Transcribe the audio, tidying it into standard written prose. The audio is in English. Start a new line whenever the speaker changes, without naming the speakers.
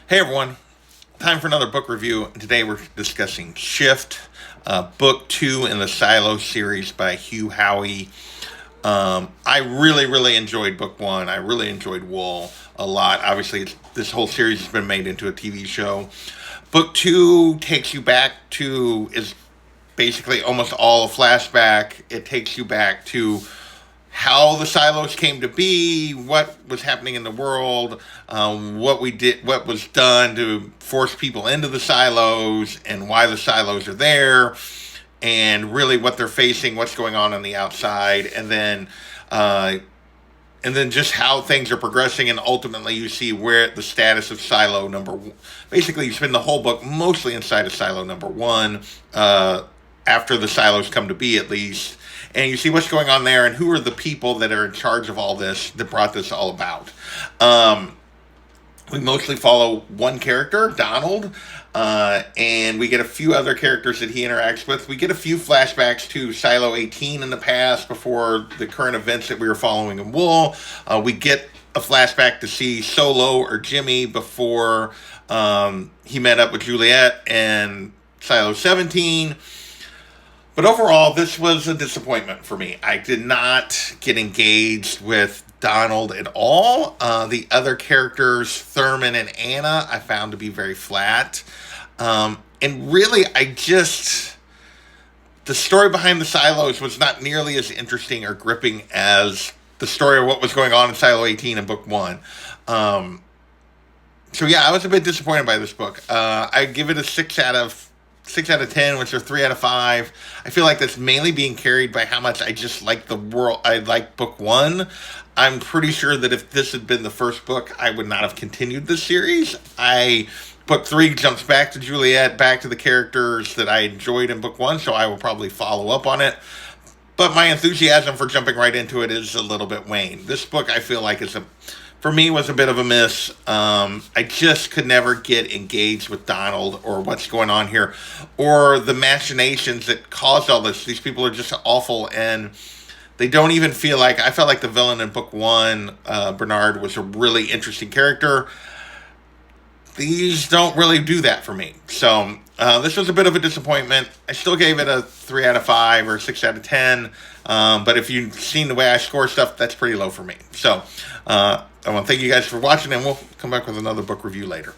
Hey everyone, time for another book review. Today we're discussing Shift, book 2 in the Silo series by Hugh Howey. I really enjoyed book 1. I really enjoyed Wool a lot. Obviously, this whole series has been made into a TV show. Book 2 takes you back to, is basically almost all a flashback. It takes you back to how the silos came to be, what was happening in the world, what we did, what was done to force people into the silos, and why the silos are there, and really what they're facing, what's going on the outside, uh, and then just how things are progressing, and ultimately you see where the status of silo number one. Basically, you spend the whole book mostly inside of silo number one, after the silos come to be, at least, and you see what's going on there and who are the people that are in charge of all this that brought this all about. We mostly follow one character, Donald, and we get a few other characters that he interacts with. We get a few flashbacks to Silo 18 in the past before the current events that we were following in Wool. We get a flashback to see Solo or Jimmy before he met up with Juliet and Silo 17. But overall, this was a disappointment for me. I did not get engaged with Donald at all. The other characters, Thurman and Anna, I found to be very flat. And really, the story behind the silos was not nearly as interesting or gripping as the story of what was going on in Silo 18 in book one. So yeah, I was a bit disappointed by this book. I give it a 6 out of 10, which are 3 out of 5. I feel like that's mainly being carried by how much I just like the world. I like book one. I'm pretty sure that if this had been the first book, I would not have continued this series. Book 3 jumps back to Juliet, back to the characters that I enjoyed in book 1, so I will probably follow up on it. But my enthusiasm for jumping right into it is a little bit waned. This book, I feel like, for me, was a bit of a miss. I just could never get engaged with Donald or what's going on here, or the machinations that caused all this. These people are just awful, and they don't even feel like. I felt like the villain in book 1, Bernard, was a really interesting character. These don't really do that for me. So this was a bit of a disappointment. I still gave it a 3 out of 5 or 6 out of 10. But if you've seen the way I score stuff, that's pretty low for me. So I want to thank you guys for watching, and we'll come back with another book review later.